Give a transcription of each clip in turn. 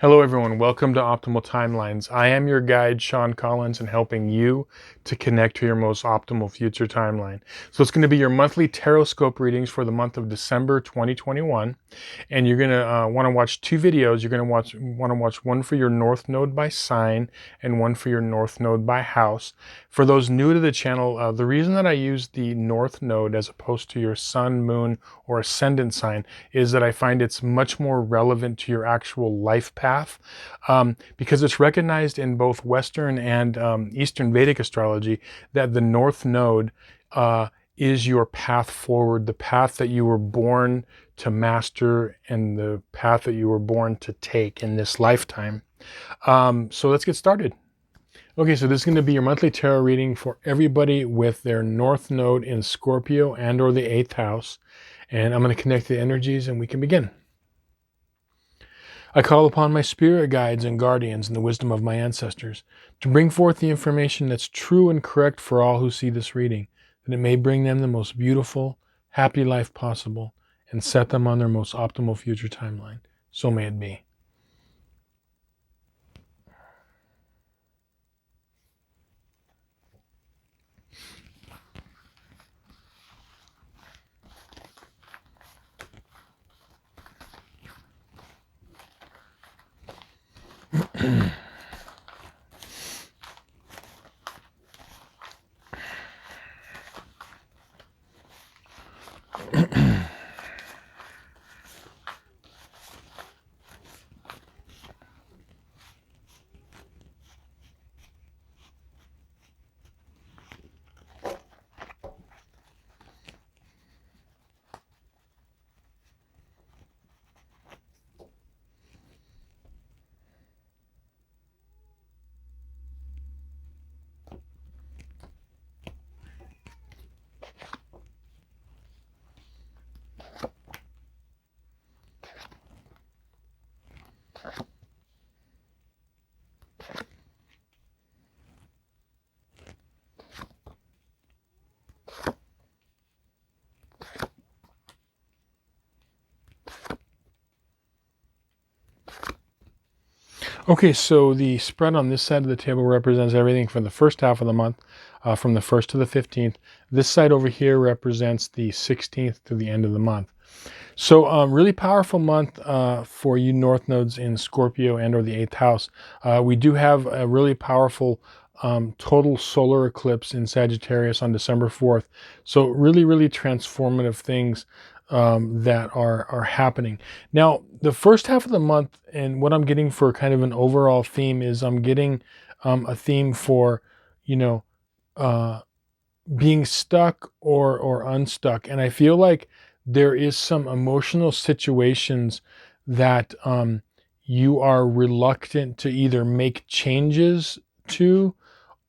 Hello everyone, welcome to Optimal Timelines. I am your guide, Sean Collins, and helping you to connect to your most optimal future timeline. So it's going to be your monthly Tarotscope readings for the month of December 2021. And you're going to want to watch two videos. You're going to want to watch one for your North Node by sign and one for your North Node by house. For those new to the channel, the reason that I use the North Node as opposed to your Sun, Moon, or Ascendant sign is that I find it's much more relevant to your actual life path, because it's recognized in both Western and Eastern Vedic astrology that the North Node is your path forward, the path that you were born to master and the path that you were born to take in this lifetime. So let's get started. Okay, so this is going to be your monthly tarot reading for everybody with their North Node in Scorpio and or the 8th house. And I'm going to connect the energies and we can begin. I call upon my spirit guides and guardians and the wisdom of my ancestors to bring forth the information that's true and correct for all who see this reading, that it may bring them the most beautiful, happy life possible and set them on their most optimal future timeline. So may it be. Okay, so the spread on this side of the table represents everything for the first half of the month, from the 1st to the 15th. This side over here represents the 16th to the end of the month. So really powerful month for you North Nodes in Scorpio and or the 8th house. We do have a really powerful total solar eclipse in Sagittarius on December 4th. So really transformative things that are happening. Now, the first half of the month, and what I'm getting for kind of an overall theme is I'm getting a theme for, being stuck or unstuck. And I feel like there is some emotional situations that you are reluctant to either make changes to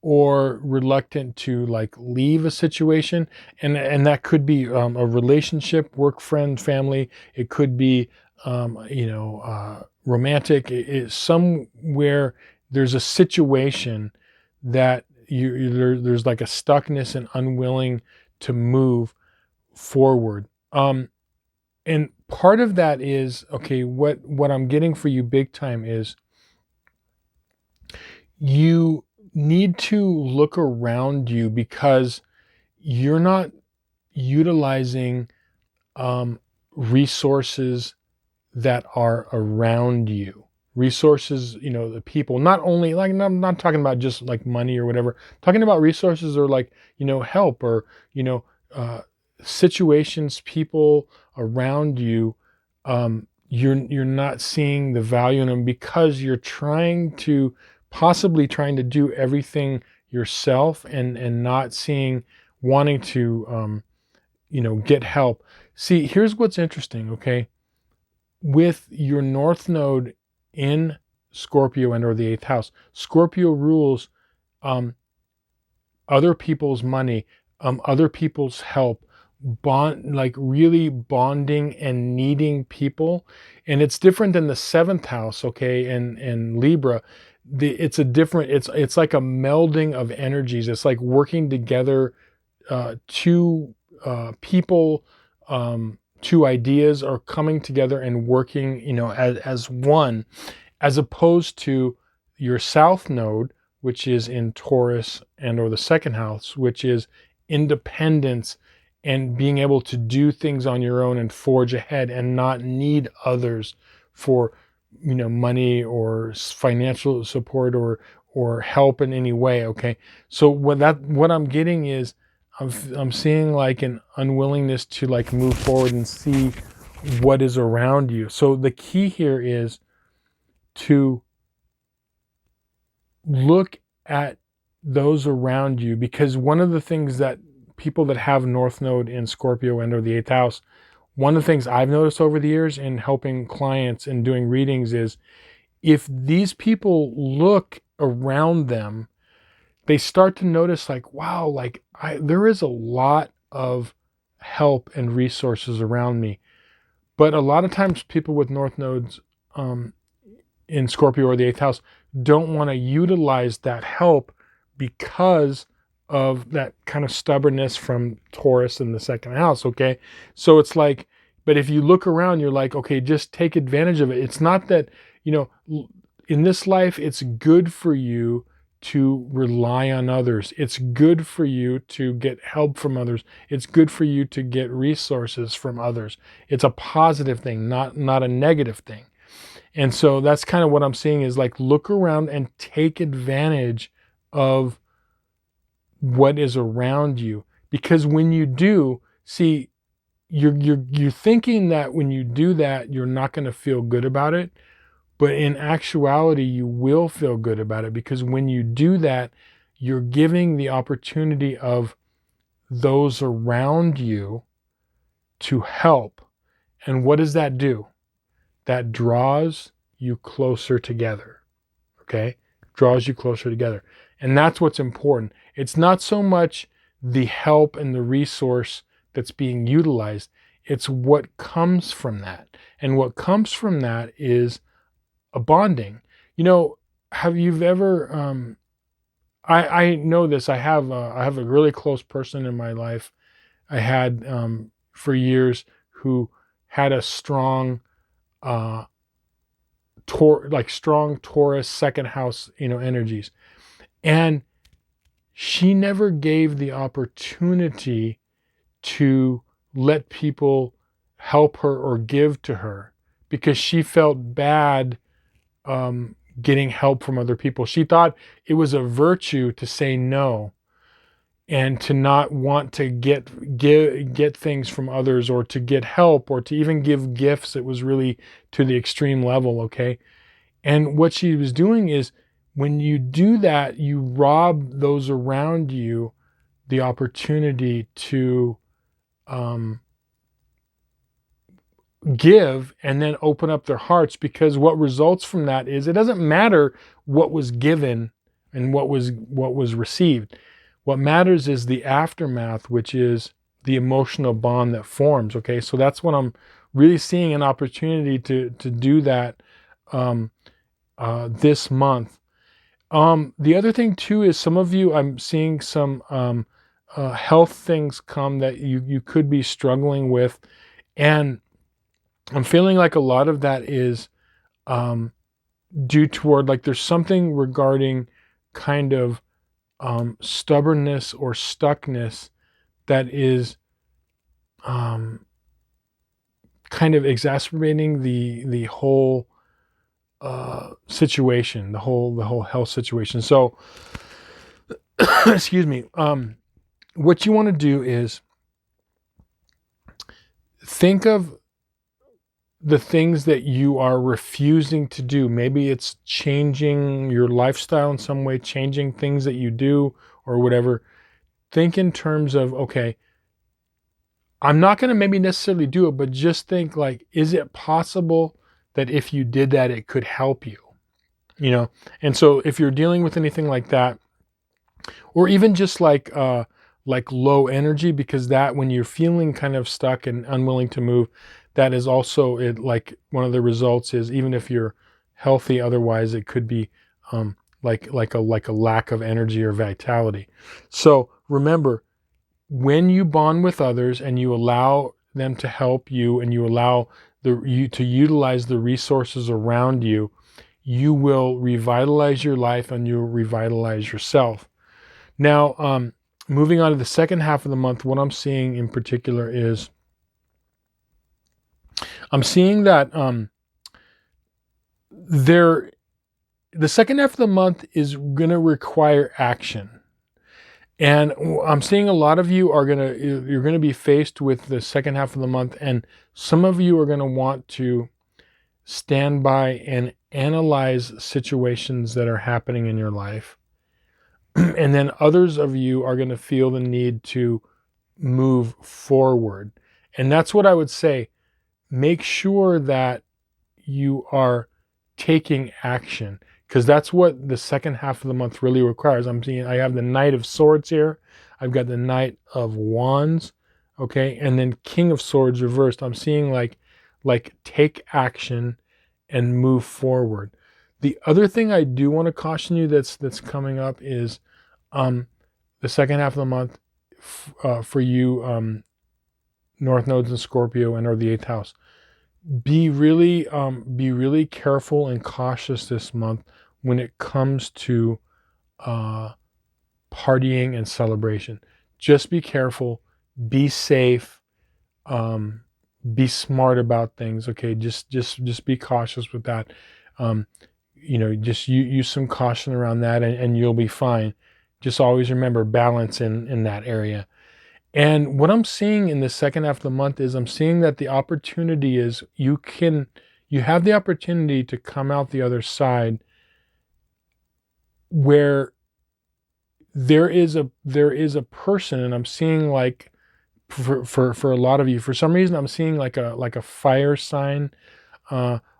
or reluctant to like leave a situation, and that could be a relationship, work, friend, family. It could be romantic. It's somewhere there's a situation that there's like a stuckness and unwilling to move forward. And part of that is, okay, what I'm getting for you big time is you need to look around you because you're not utilizing resources that are around you. Resources, the people, not only like, I'm not talking about just like money or whatever, I'm talking about resources or like, help or, situations, people around you. You're not seeing the value in them because you're possibly trying to do everything yourself and not wanting to, get help. See, here's what's interesting, okay? With your North Node in Scorpio and or the 8th house, Scorpio rules other people's money, other people's help, really bonding and needing people. And it's different than the 7th house, okay, and Libra. It's like a melding of energies. It's like working together. Two people, two ideas are coming together and working, as one. as opposed to your south node, which is in Taurus and or the second house, which is independence and being able to do things on your own and forge ahead and not need others for, money or financial support or help in any way. Okay. So what I'm getting is I'm seeing like an unwillingness to like move forward and see what is around you. So the key here is to look at those around you, because one of the things that people that have North Node in Scorpio and or the 8th house, one of the things I've noticed over the years in helping clients and doing readings is if these people look around them, they start to notice like, wow, like there is a lot of help and resources around me. But a lot of times people with North Nodes in Scorpio or the 8th house don't want to utilize that help because of that kind of stubbornness from Taurus in the second house. Okay. So it's like, but if you look around, you're like, okay, just take advantage of it. It's not that, in this life, it's good for you to rely on others. It's good for you to get help from others. It's good for you to get resources from others. It's a positive thing, not a negative thing. And so that's kind of what I'm seeing is like, look around and take advantage of what is around you. Because when you do, see, you're thinking that when you do that, you're not going to feel good about it. But in actuality, you will feel good about it, because when you do that, you're giving the opportunity of those around you to help. And what does that do? That draws you closer together. Okay? Draws you closer together. And that's what's important. It's not so much the help and the resource that's being utilized. It's what comes from that. And what comes from that is a bonding. Have you ever, I know this, I have a really close person in my life. I had, for years, who had a strong, strong Taurus second house, energies. And she never gave the opportunity to let people help her or give to her because she felt bad getting help from other people. She thought it was a virtue to say no and to not want to get things from others or to get help or to even give gifts. It was really to the extreme level, okay? And what she was doing is when you do that, you rob those around you the opportunity to give and then open up their hearts, because what results from that is it doesn't matter what was given and what was received. What matters is the aftermath, which is the emotional bond that forms. Okay, so that's what I'm really seeing an opportunity to do that this month. The other thing too is some of you, I'm seeing some health things come that you could be struggling with, and I'm feeling like a lot of that is due toward like there's something regarding kind of stubbornness or stuckness that is kind of exacerbating the whole situation, the whole health situation. So, excuse me. What you want to do is think of the things that you are refusing to do. Maybe it's changing your lifestyle in some way, changing things that you do or whatever. Think in terms of, okay, I'm not going to maybe necessarily do it, but just think like, is it possible that if you did that, it could help you? And so if you're dealing with anything like that, or even just like low energy, because that when you're feeling kind of stuck and unwilling to move, that is also it. Like one of the results is even if you're healthy, otherwise it could be like a lack of energy or vitality. So remember, when you bond with others and you allow them to help you and you allow you to utilize the resources around you, you will revitalize your life and you'll revitalize yourself. Now, moving on to the second half of the month, what I'm seeing in particular is I'm seeing that the second half of the month is going to require action. And I'm seeing a lot of you you're going to be faced with the second half of the month, and some of you are going to want to stand by and analyze situations that are happening in your life. And then others of you are going to feel the need to move forward. And that's what I would say. Make sure that you are taking action, because that's what the second half of the month really requires. I'm seeing I have the Knight of Swords here. I've got the Knight of Wands, okay, and then King of Swords reversed. I'm seeing like take action and move forward. The other thing I do want to caution you that's coming up is the second half of the month for you North Nodes in Scorpio and or the 8th house. Be really careful and cautious this month when it comes to partying and celebration. Just be careful, be safe, be smart about things. Okay, just be cautious with that. Just use some caution around that, and you'll be fine. Just always remember balance in that area. And what I'm seeing in the second half of the month is I'm seeing that the opportunity is you have the opportunity to come out the other side where there is a person, and I'm seeing like for a lot of you, for some reason I'm seeing like a fire sign,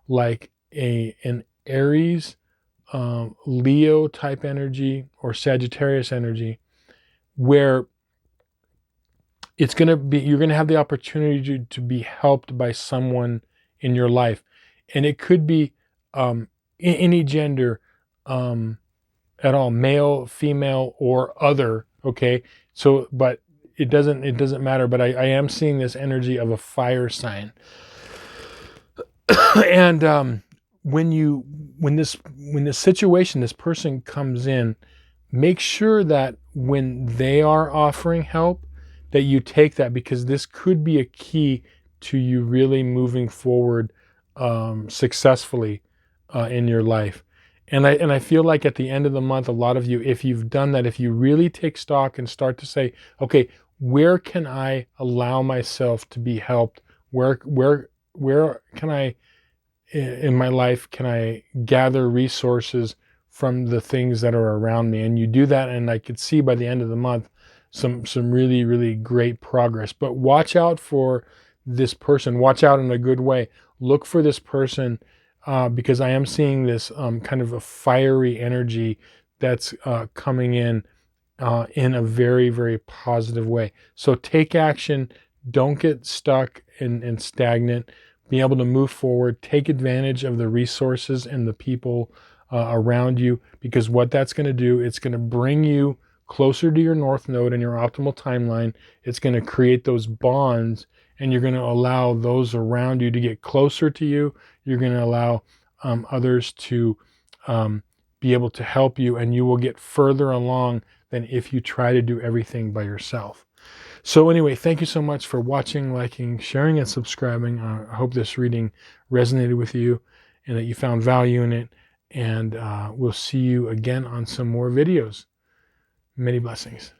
like an Aries, Leo type energy or Sagittarius energy, where you're going to have the opportunity to be helped by someone in your life. And it could be any gender at all, male, female, or other. Okay. So, but it doesn't matter. But I am seeing this energy of a fire sign. And when this situation, this person comes in, make sure that when they are offering help, that you take that, because this could be a key to you really moving forward successfully in your life. And I feel like at the end of the month, a lot of you, if you've done that, if you really take stock and start to say, okay, where can I allow myself to be helped? Where can I, in my life, can I gather resources from the things that are around me? And you do that, and I could see by the end of the month some really, really great progress. But watch out for this person. Watch out in a good way. Look for this person because I am seeing this kind of a fiery energy that's coming in a very, very positive way. So take action. Don't get stuck and stagnant. Be able to move forward. Take advantage of the resources and the people around you, because what that's going to do, it's going to bring you closer to your North Node and your optimal timeline. It's going to create those bonds, and you're going to allow those around you to get closer to you. You're going to allow others to be able to help you, and you will get further along than if you try to do everything by yourself. So anyway, thank you so much for watching, liking, sharing, and subscribing. I hope this reading resonated with you and that you found value in it. And we'll see you again on some more videos. Many blessings.